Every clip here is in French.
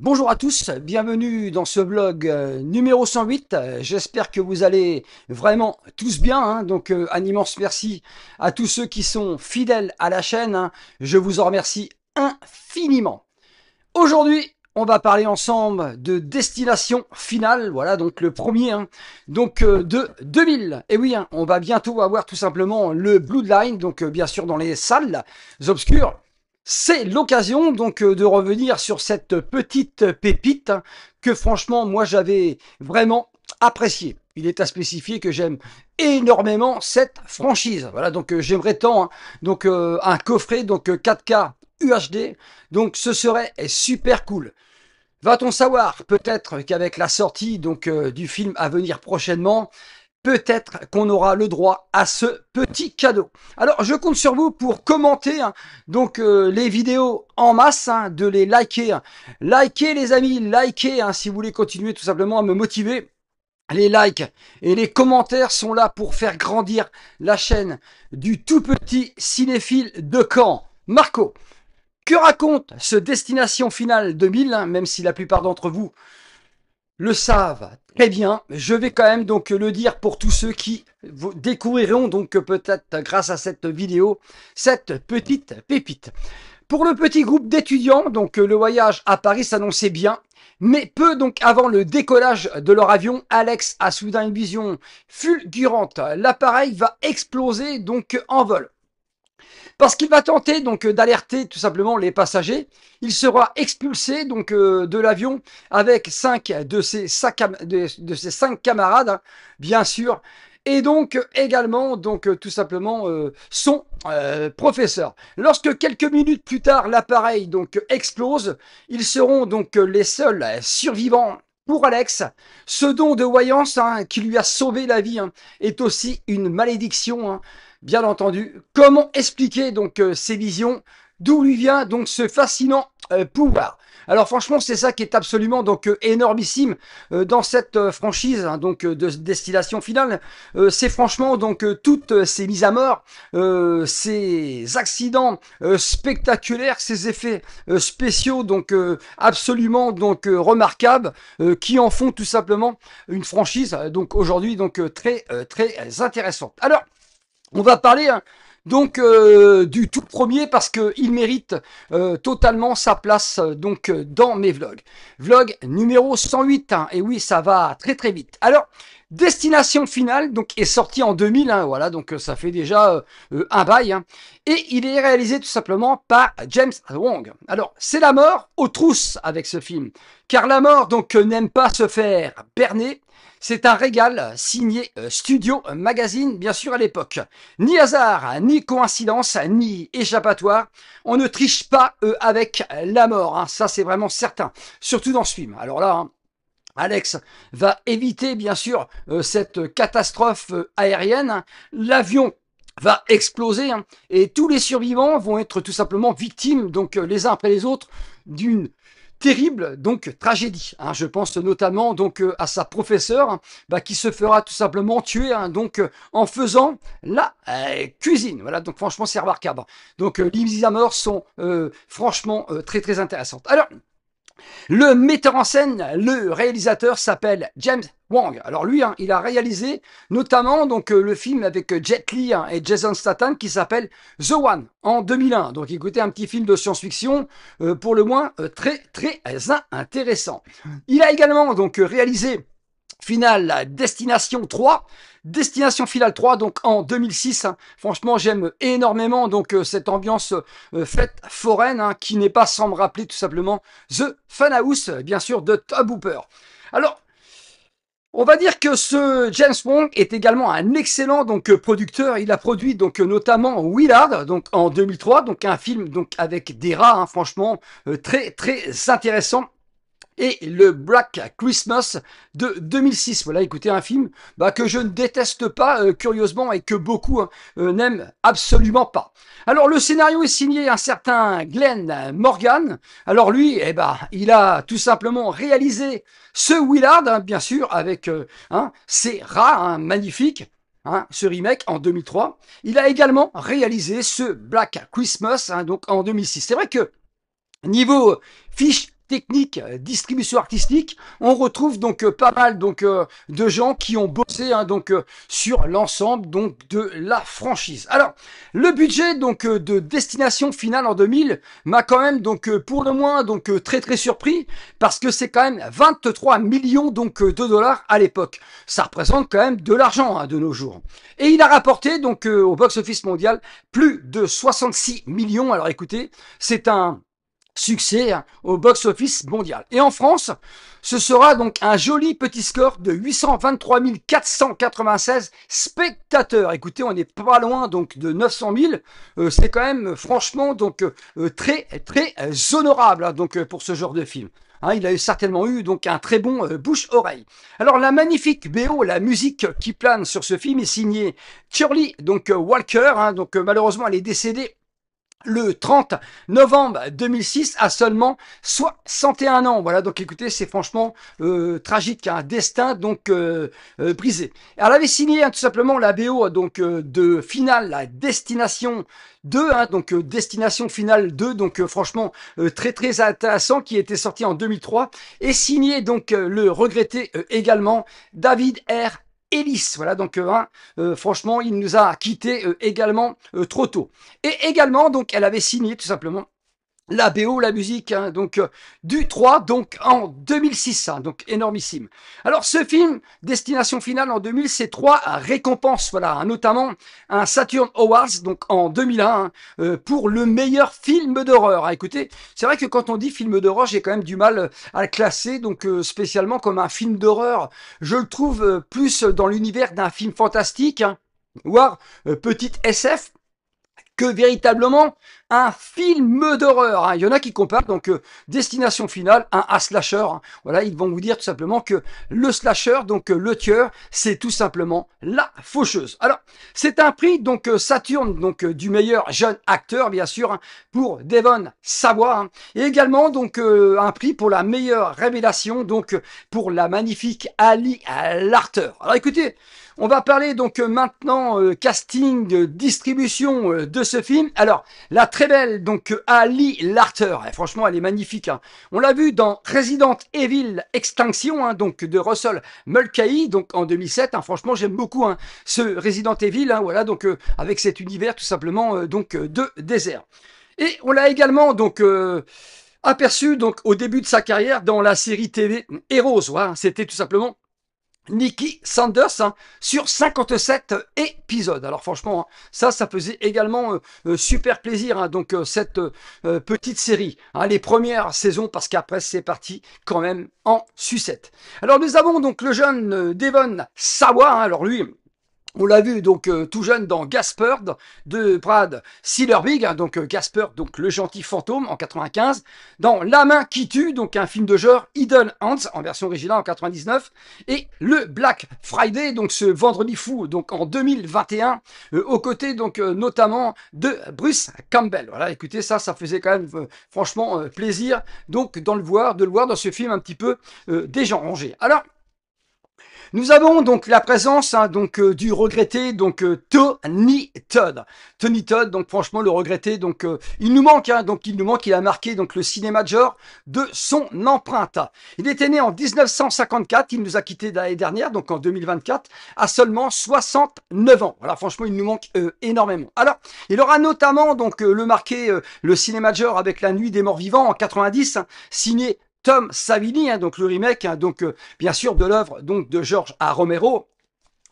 Bonjour à tous, bienvenue dans ce vlog numéro 108. J'espère que vous allez vraiment tous bien, hein. Donc un immense merci à tous ceux qui sont fidèles à la chaîne, hein. Je vous en remercie infiniment. Aujourd'hui, on va parler ensemble de Destination Finale, voilà donc le premier, hein, donc de 2000. Et oui, hein, on va bientôt avoir tout simplement le Bloodline, donc bien sûr dans les salles obscures. C'est l'occasion donc de revenir sur cette petite pépite, hein, que franchement moi j'avais vraiment apprécié. Il est à spécifier que j'aime énormément cette franchise. Voilà, donc j'aimerais tant, hein, donc un coffret donc 4K UHD, donc ce serait super cool. Va-t-on savoir peut-être qu'avec la sortie donc du film à venir prochainement, peut-être qu'on aura le droit à ce petit cadeau. Alors, je compte sur vous pour commenter, hein, donc les vidéos en masse, hein, de les liker. Hein. Likez les amis, likez, hein, si vous voulez continuer tout simplement à me motiver. Les likes et les commentaires sont là pour faire grandir la chaîne du tout petit cinéphile de Caen, Marco. Que raconte ce Destination Finale 2000, hein, même si la plupart d'entre vous le savent très bien. Je vais quand même donc le dire pour tous ceux qui découvriront donc peut-être grâce à cette vidéo cette petite pépite. Pour le petit groupe d'étudiants, donc le voyage à Paris s'annonçait bien, mais peu donc avant le décollage de leur avion, Alex a soudain une vision fulgurante. L'appareil va exploser donc en vol. Parce qu'il va tenter donc d'alerter tout simplement les passagers, il sera expulsé donc de l'avion avec de ses cinq camarades, hein, bien sûr, et donc également donc tout simplement son professeur. Lorsque quelques minutes plus tard l'appareil donc explose, ils seront donc les seuls survivants. Pour Alex, ce don de voyance, hein, qui lui a sauvé la vie, hein, est aussi une malédiction, hein, bien entendu. Comment expliquer donc ces visions? D'où lui vient donc ce fascinant pouvoir? Alors franchement, c'est ça qui est absolument donc énormissime dans cette franchise, hein, donc de Destination Finale. C'est franchement donc toutes ces mises à mort, ces accidents spectaculaires, ces effets spéciaux donc absolument donc remarquables, qui en font tout simplement une franchise donc aujourd'hui donc très intéressante. Alors on va parler, hein, donc du tout premier parce que il mérite totalement sa place donc dans mes vlogs. Vlog numéro 108, hein, et oui, ça va très vite. Alors, Destination Finale donc est sorti en 2000, hein, voilà, donc ça fait déjà un bail, hein, et il est réalisé tout simplement par James Wong. Alors, c'est la mort aux trousses avec ce film, car la mort donc n'aime pas se faire berner. C'est un régal signé Studio Magazine, bien sûr à l'époque. Ni hasard, ni coïncidence, ni échappatoire. On ne triche pas avec la mort, hein. Ça c'est vraiment certain. Surtout dans ce film. Alors là, hein, Alex va éviter bien sûr cette catastrophe aérienne. L'avion va exploser, hein, et tous les survivants vont être tout simplement victimes, donc les uns après les autres, d'une terrible donc tragédie, hein. Je pense notamment donc à sa professeure, hein, bah, qui se fera tout simplement tuer, hein, donc en faisant la cuisine. Voilà, donc franchement c'est remarquable. Donc les mises à mort sont franchement très intéressantes. Alors, le metteur en scène, le réalisateur s'appelle James Wong. Alors lui, hein, il a réalisé notamment donc le film avec Jet Li, hein, et Jason Statham qui s'appelle The One en 2001. Donc écoutez, un petit film de science-fiction pour le moins très intéressant. Il a également donc réalisé Finale Destination 3. Destination Finale 3, donc en 2006. Hein. Franchement, j'aime énormément donc cette ambiance fête foraine, hein, qui n'est pas sans me rappeler tout simplement The Funhouse, bien sûr, de Tobe Hooper. Alors, on va dire que ce James Wong est également un excellent donc producteur. Il a produit donc notamment Willard donc en 2003, donc un film donc avec des rats, hein, franchement très intéressant. Et le Black Christmas de 2006. Voilà, écoutez, un film que je ne déteste pas, curieusement, et que beaucoup n'aiment absolument pas. Alors, le scénario est signé un certain Glenn Morgan. Alors, lui, il a tout simplement réalisé ce Willard, hein, bien sûr, avec ces rats, hein, magnifiques. Hein, ce remake en 2003. Il a également réalisé ce Black Christmas, hein, donc en 2006. C'est vrai que niveau fiche technique, distribution artistique, on retrouve donc pas mal donc de gens qui ont bossé hein, donc sur l'ensemble donc de la franchise. Alors le budget donc de Destination Finale en 2000 m'a quand même donc pour le moins donc très surpris parce que c'est quand même 23 millions donc de dollars à l'époque. Ça représente quand même de l'argent hein, de nos jours. Et il a rapporté donc au box-office mondial plus de 66 millions. Alors écoutez, c'est un succès hein, au box-office mondial. Et en France, ce sera donc un joli petit score de 823 496 spectateurs. Écoutez, on n'est pas loin donc de 900 000. C'est quand même franchement donc très honorable hein, donc pour ce genre de film. Hein, il a certainement eu donc un très bon bouche-oreille. Alors la magnifique BO, la musique qui plane sur ce film est signée Shirley donc Walker. Hein, donc malheureusement elle est décédée le 30 novembre 2006 à seulement 61 ans. Voilà, donc écoutez, c'est franchement tragique, un destin donc brisé. Elle avait signé hein, tout simplement la BO donc de Finale, la Destination 2, hein, donc Destination Finale 2, donc franchement très intéressant, qui était sorti en 2003 et signé donc le regretté également David R. Ellis, voilà donc franchement il nous a quitté également trop tôt. Et également donc elle avait signé tout simplement la BO, la musique, hein, donc du 3, donc en 2006, hein, donc énormissime. Alors ce film, Destination Finale en 2000, c'est 3 récompenses, voilà, hein, notamment un Saturn Awards, donc en 2001, hein, pour le meilleur film d'horreur. Hein. Écoutez, c'est vrai que quand on dit film d'horreur, j'ai quand même du mal à le classer, donc spécialement comme un film d'horreur. Je le trouve plus dans l'univers d'un film fantastique, hein, voire petite SF, que véritablement un film d'horreur. Hein. Il y en a qui comparent donc Destination Finale à slasher. Hein. Voilà, ils vont vous dire tout simplement que le slasher, donc le tueur, c'est tout simplement la faucheuse. Alors, c'est un prix donc Saturne donc du meilleur jeune acteur, bien sûr, hein, pour Devon Sawa, hein. Et également donc un prix pour la meilleure révélation, donc pour la magnifique Ali Larter. Alors écoutez, on va parler donc maintenant casting, distribution de ce film. Alors, la très belle donc Ali Larter, franchement elle est magnifique. Hein. On l'a vu dans Resident Evil Extinction, hein, donc de Russell Mulcahy, donc en 2007. Hein. Franchement j'aime beaucoup hein, ce Resident Evil, hein, voilà donc avec cet univers tout simplement donc de désert. Et on l'a également donc aperçu donc au début de sa carrière dans la série TV Heroes. Voilà, c'était tout simplement Nikki Sanders hein, sur 57 épisodes. Alors franchement, hein, ça faisait également super plaisir. Hein, donc cette petite série, hein, les premières saisons, parce qu'après c'est parti quand même en sucette. Alors nous avons donc le jeune Devon Sawa. Hein, alors lui, on l'a vu donc tout jeune dans Gasper de Brad Silverberg, hein, donc Gasper, donc le gentil fantôme en 95, dans La main qui tue, donc un film de genre Hidden Hands en version originale en 99, et le Black Friday, donc ce vendredi fou, donc en 2021, aux côtés donc notamment de Bruce Campbell. Voilà, écoutez, ça faisait quand même franchement plaisir donc de le voir dans ce film un petit peu déjanté. Alors, nous avons donc la présence hein, donc du regretté donc Tony Todd. Tony Todd, donc franchement le regretté, donc il nous manque, hein, donc il nous manque. Il a marqué donc le cinéma de genre de son empreinte. Il était né en 1954, il nous a quitté l'année dernière, donc en 2024, à seulement 69 ans. Voilà, franchement il nous manque énormément. Alors, il aura notamment donc le marqué le cinéma de genre avec La Nuit des Morts Vivants en 90, hein, signé Tom Savini, hein, donc le remake, hein, donc bien sûr de l'œuvre donc de George A. Romero.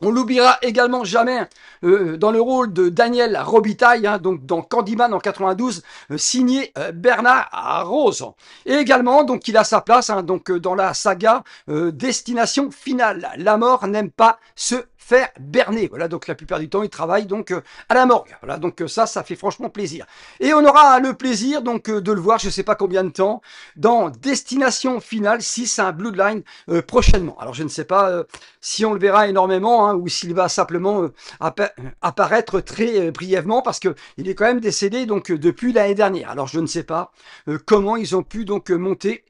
On l'oubliera également jamais dans le rôle de Daniel Robitaille, hein, donc dans Candyman en 92, signé Bernard Rose. Et également, donc il a sa place hein, donc dans la saga Destination Finale. La mort n'aime pas se faire berner. Voilà, donc la plupart du temps, il travaille donc à la morgue. Voilà, donc ça fait franchement plaisir. Et on aura le plaisir donc de le voir, je sais pas combien de temps, dans Destination Finale 6, un Bloodline prochainement. Alors je ne sais pas si on le verra énormément hein, ou s'il va simplement apparaître très brièvement parce que il est quand même décédé donc depuis l'année dernière. Alors je ne sais pas comment ils ont pu donc monter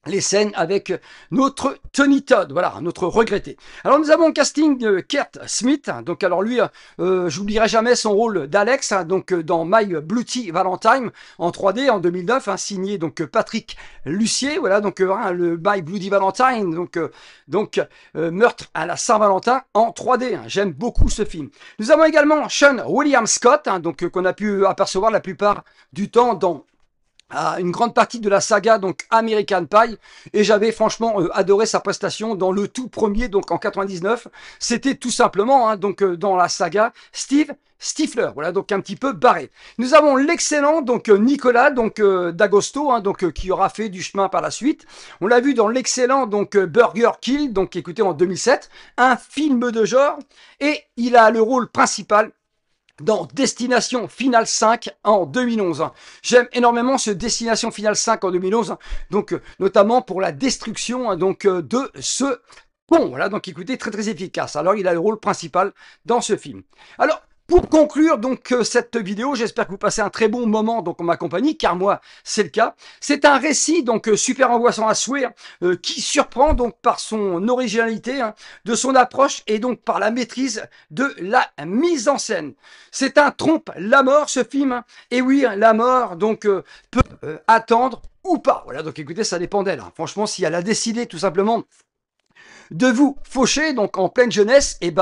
les scènes avec notre Tony Todd, voilà, notre regretté. Alors nous avons au casting Kurt Smith, donc alors lui, j'oublierai jamais son rôle d'Alex, donc dans My Bloody Valentine en 3D en 2009, signé donc Patrick Lussier, voilà, donc le My Bloody Valentine, donc meurtre à la Saint-Valentin en 3D. J'aime beaucoup ce film. Nous avons également Sean William Scott, donc qu'on a pu apercevoir la plupart du temps dans une grande partie de la saga donc American Pie, et j'avais franchement adoré sa prestation dans le tout premier, donc en 99. C'était tout simplement donc dans la saga Steve Stifler, voilà, donc un petit peu barré. Nous avons l'excellent donc Nicolas donc d'Agosto, donc qui aura fait du chemin par la suite. On l'a vu dans l'excellent donc Burger Kill, donc écoutez en 2007, un film de genre, et il a le rôle principal dans Destination Finale 5 en 2011. J'aime énormément ce Destination Finale 5 en 2011, donc notamment pour la destruction donc de ce pont. Voilà, donc écoutez, très très efficace. Alors il a le rôle principal dans ce film. Alors pour conclure donc cette vidéo, j'espère que vous passez un très bon moment donc en ma compagnie, car moi c'est le cas. C'est un récit donc super angoissant à souhait, qui surprend donc par son originalité, de son approche et donc par la maîtrise de la mise en scène. C'est un trompe la mort ce film, et oui la mort donc peut attendre ou pas. Voilà, donc écoutez, ça dépend d'elle. Franchement, si elle a décidé tout simplement de vous faucher, donc en pleine jeunesse, et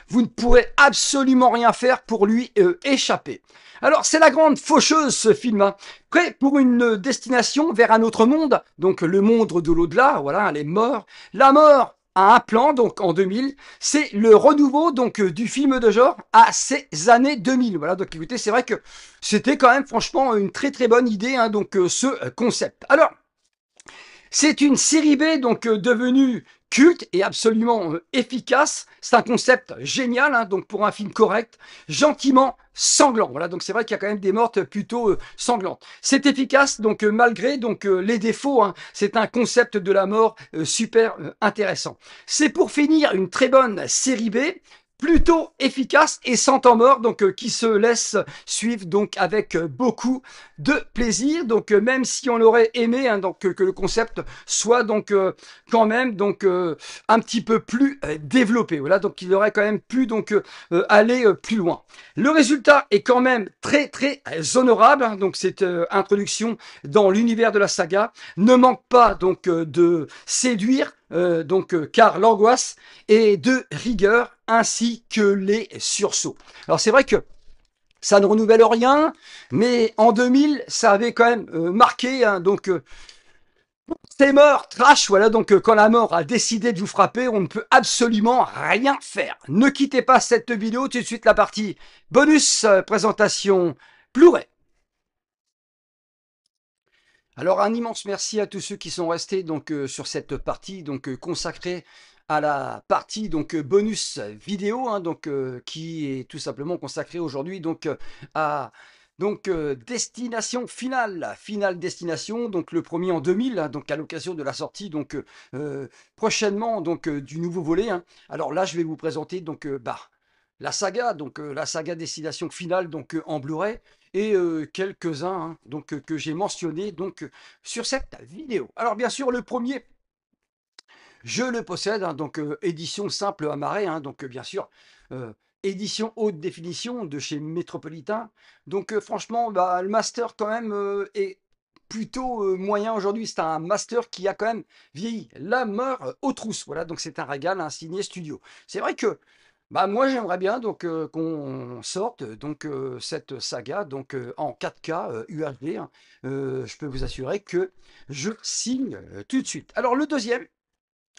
vous ne pourrez absolument rien faire pour lui échapper. Alors, c'est la grande faucheuse, ce film, prêt pour une destination vers un autre monde, donc le monde de l'au-delà, voilà, les morts. La mort a un plan, donc en 2000, c'est le renouveau donc du film de genre à ces années 2000. Voilà, donc écoutez, c'est vrai que c'était quand même franchement une très très bonne idée, donc ce concept. Alors, c'est une série B donc devenue culte et absolument efficace. C'est un concept génial, donc pour un film correct, gentiment sanglant. Voilà, donc c'est vrai qu'il y a quand même des mortes plutôt sanglantes. C'est efficace donc malgré donc les défauts. C'est un concept de la mort super intéressant. C'est pour finir une très bonne série B, plutôt efficace et sans temps mort, donc qui se laisse suivre donc avec beaucoup de plaisir. Donc même si on aurait aimé donc que le concept soit donc quand même donc un petit peu plus développé. Voilà, donc il aurait quand même pu donc aller plus loin. Le résultat est quand même très très honorable. Donc cette introduction dans l'univers de la saga ne manque pas donc de séduire. Car l'angoisse est de rigueur ainsi que les sursauts. Alors c'est vrai que ça ne renouvelle rien, mais en 2000, ça avait quand même marqué, c'est mort, trash, voilà, donc quand la mort a décidé de vous frapper, on ne peut absolument rien faire. Ne quittez pas cette vidéo, tout de suite la partie bonus présentation Blu-ray. Alors un immense merci à tous ceux qui sont restés donc sur cette partie donc consacrée à la partie donc bonus vidéo, qui est tout simplement consacrée aujourd'hui donc à destination finale destination, donc le premier en 2000, donc à l'occasion de la sortie donc prochainement donc du nouveau volet. Alors là je vais vous présenter donc la saga, donc la saga destination finale donc en Blu-ray, et quelques-uns donc que j'ai mentionné donc sur cette vidéo. Alors bien sûr le premier, je le possède, donc édition simple à marée, donc bien sûr édition haute définition de chez Métropolitain. Donc franchement, le master quand même est plutôt moyen aujourd'hui. C'est un master qui a quand même vieilli la mort aux trousses. Voilà, donc c'est un régal, un signé studio. C'est vrai que moi j'aimerais bien donc qu'on sorte donc cette saga donc en 4K UHD. Je peux vous assurer que je signe tout de suite. Alors le deuxième.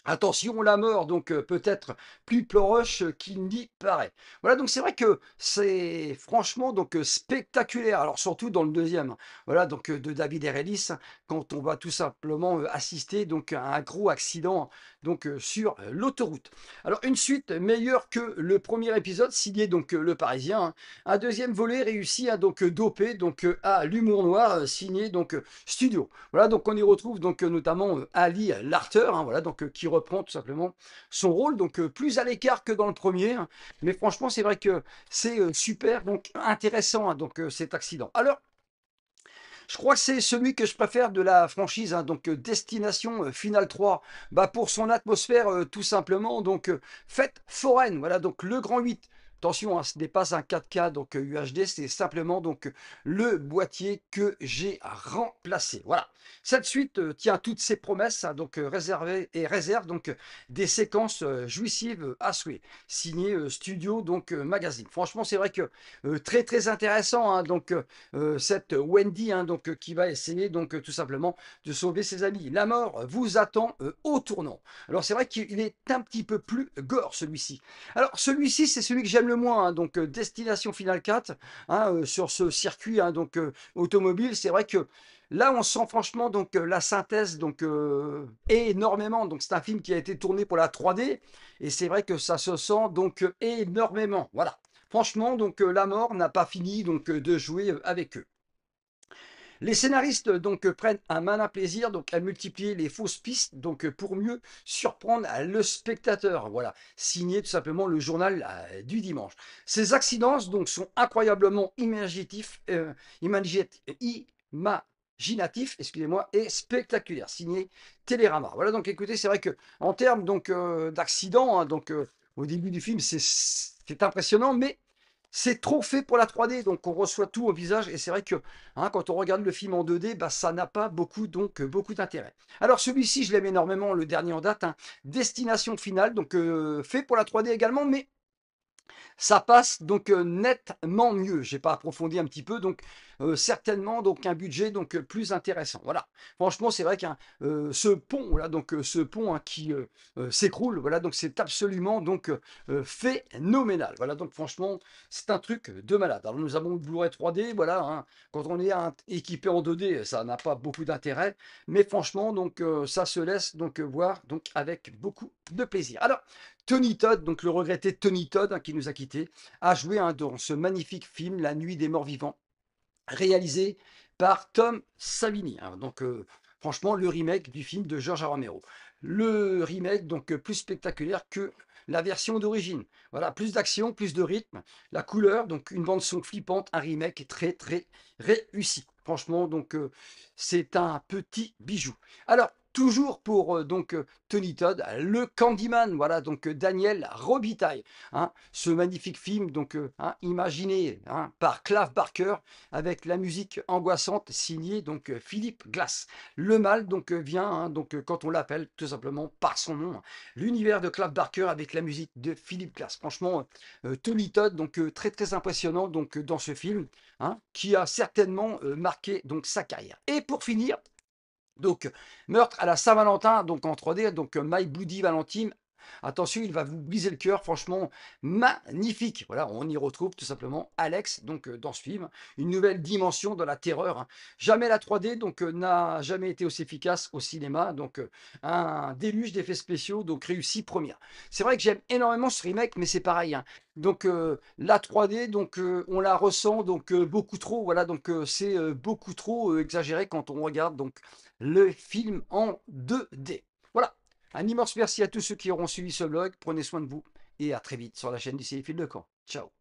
Attention, la mort, donc peut-être plus proche qu'il n'y paraît. Voilà, donc c'est vrai que c'est franchement donc spectaculaire. Alors surtout dans le deuxième, voilà, donc de David Erelis, quand on va tout simplement assister donc à un gros accident donc sur l'autoroute. Alors une suite meilleure que le premier épisode, signé donc Le Parisien. Un deuxième volet réussi à donc doper donc à l'humour noir, signé donc Studio. Voilà, donc on y retrouve donc notamment Ali Larter, voilà, donc qui reprend tout simplement son rôle, donc plus à l'écart que dans le premier, mais franchement c'est vrai que c'est super donc intéressant donc cet accident. Alors Je crois que c'est celui que je préfère de la franchise, hein, donc Destination Finale 3, bah, pour son atmosphère tout simplement, donc fête foraine, voilà, donc le grand 8. Attention, hein, ce n'est pas un 4K donc UHD, c'est simplement donc le boîtier que j'ai remplacé. Voilà. Cette suite tient toutes ses promesses, hein, donc réservée et réserve donc des séquences jouissives à souhait. Signé Studio donc Magazine. Franchement, c'est vrai que très très intéressant, hein, donc cette Wendy, hein, donc qui va essayer donc tout simplement de sauver ses amis. La mort vous attend au tournant. Alors c'est vrai qu'il est un petit peu plus gore celui-ci. Alors celui-ci c'est celui que j'aime le moins, hein, donc Destination Finale 4, hein, sur ce circuit, hein, donc automobile. C'est vrai que là on sent franchement donc la synthèse donc énormément. Donc c'est un film qui a été tourné pour la 3D et c'est vrai que ça se sent donc énormément. Voilà. Franchement, donc la mort n'a pas fini donc de jouer avec eux. Les scénaristes donc prennent un malin plaisir donc à multiplier les fausses pistes donc pour mieux surprendre le spectateur. Voilà, signé tout simplement le journal du dimanche. Ces accidents donc sont incroyablement imaginatifs, excusez-moi, et spectaculaires. Signé Télérama. Voilà, donc écoutez, c'est vrai que en termes donc d'accidents, hein, donc au début du film, c'est impressionnant, mais c'est trop fait pour la 3D, donc on reçoit tout au visage, et c'est vrai que hein, quand on regarde le film en 2D, bah, ça n'a pas beaucoup, donc, beaucoup d'intérêt. Alors celui-ci, je l'aime énormément, le dernier en date, hein, Destination Finale, donc fait pour la 3D également, mais ça passe donc nettement mieux. J'ai pas approfondi un petit peu, donc certainement donc un budget donc plus intéressant. Voilà. Franchement, c'est vrai qu'un ce pont, voilà, donc ce pont hein, qui s'écroule, voilà, donc c'est absolument donc phénoménal. Voilà, donc franchement, c'est un truc de malade. Alors nous avons le Blu-ray 3D, voilà. Hein, quand on est équipé en 2D, ça n'a pas beaucoup d'intérêt, mais franchement, donc ça se laisse donc voir donc avec beaucoup de plaisir. Alors Tony Todd, donc le regretté Tony Todd, hein, qui nous a quittés, a joué hein, dans ce magnifique film La Nuit des Morts Vivants, réalisé par Tom Savini. Hein. Donc, franchement, le remake du film de George Romero. Le remake, donc, plus spectaculaire que la version d'origine. Voilà, plus d'action, plus de rythme, la couleur, donc une bande-son flippante, un remake très, très réussi. Franchement, donc, c'est un petit bijou. Alors, toujours pour donc Tony Todd, le Candyman, voilà donc Daniel Robitaille, hein, ce magnifique film donc hein, imaginé hein, par Clive Barker avec la musique angoissante signée donc Philippe Glass. Le mal donc vient hein, donc quand on l'appelle tout simplement par son nom, hein. L'univers de Clive Barker avec la musique de Philippe Glass. Franchement, Tony Todd donc très très impressionnant donc dans ce film, hein, qui a certainement marqué donc sa carrière. Et pour finir, donc, meurtre à la Saint-Valentin, donc en 3D, donc My Bloody Valentine. Attention, il va vous briser le cœur, franchement, magnifique. Voilà, on y retrouve tout simplement Alex, donc dans ce film, une nouvelle dimension de la terreur. Hein. Jamais la 3D, donc n'a jamais été aussi efficace au cinéma, donc un déluge d'effets spéciaux, donc réussi première. C'est vrai que j'aime énormément ce remake, mais c'est pareil. Hein. Donc la 3D, donc on la ressent donc beaucoup trop. Voilà, donc c'est beaucoup trop exagéré quand on regarde donc le film en 2D. Voilà, un immense merci à tous ceux qui auront suivi ce vlog. Prenez soin de vous et à très vite sur la chaîne du Cinéphile de Caen. Ciao.